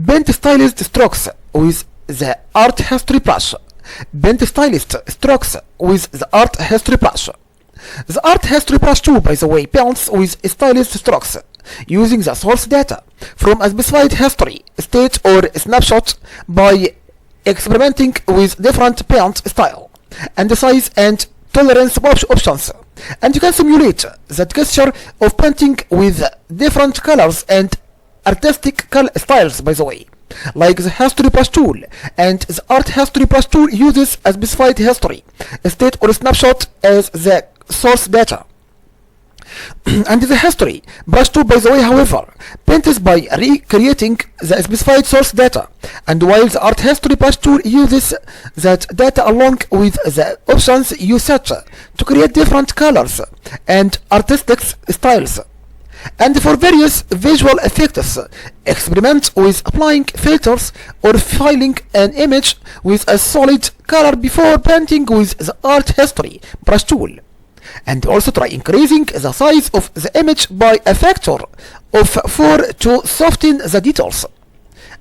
Paint stylized strokes with the art history brush. Paint stylized strokes with the art history brush. The art history brush tool, by the way, paints with stylized strokes using the source data from a specified history, state, or snapshot by experimenting with different paint style and size and tolerance options. And you can simulate the texture of painting with different colors and artistic styles, by the way, like the history brush tool. And the art history brush tool uses a specified history, state, or snapshot as the source data. And the history brush tool, by the way, however, paints by recreating the specified source data, and while the art history brush tool uses that data along with the options you set to create different colors and artistic styles. And for various visual effects, experiment with applying filters or filling an image with a solid color before painting with the art history brush tool. And also try increasing the size of the image by a factor of 4 to soften the details.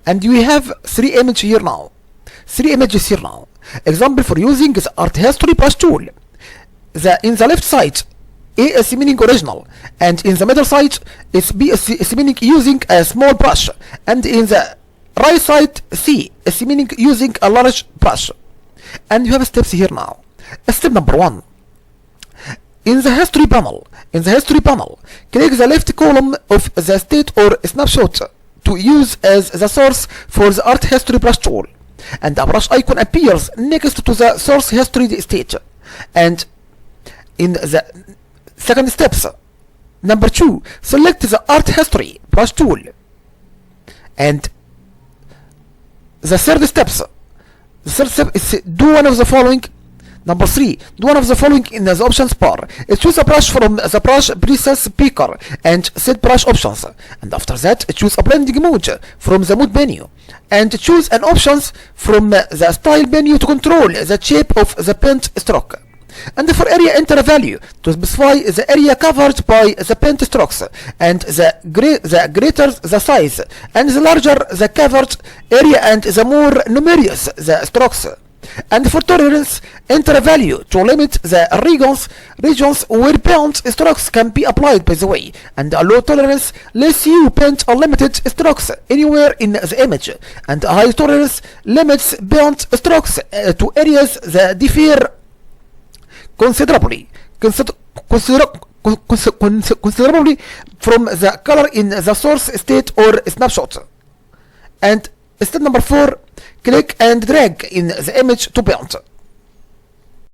And we have 3 images here now. Example for using the art history brush tool. In the left side, A is meaning original, and in the middle side, B is meaning using a small brush, and in the right side, C is meaning using a large brush. And you have steps here now. Step number 1. In the history panel, click the left column of the state or snapshot to use as the source for the art history brush tool, and a brush icon appears next to the source history state. And in the second steps, number 2, select the art history brush tool. And the third step is do one of the following. Number 3, do one of the following in the options bar. Choose a brush from the brush presets picker and set brush options. And after that, choose a blending mode from the mode menu. And choose an options from the style menu to control the shape of the paint stroke. And for area, enter a value to specify the area covered by the paint strokes, and the greater the size, and the larger the covered area, and the more numerous the strokes. And for tolerance, enter a value to limit the regions where paint strokes can be applied, by the way. And a low tolerance lets you paint unlimited strokes anywhere in the image, and a high tolerance limits paint strokes to areas that differ considerably from the color in the source state or snapshot. And step number 4, click and drag in the image to paint.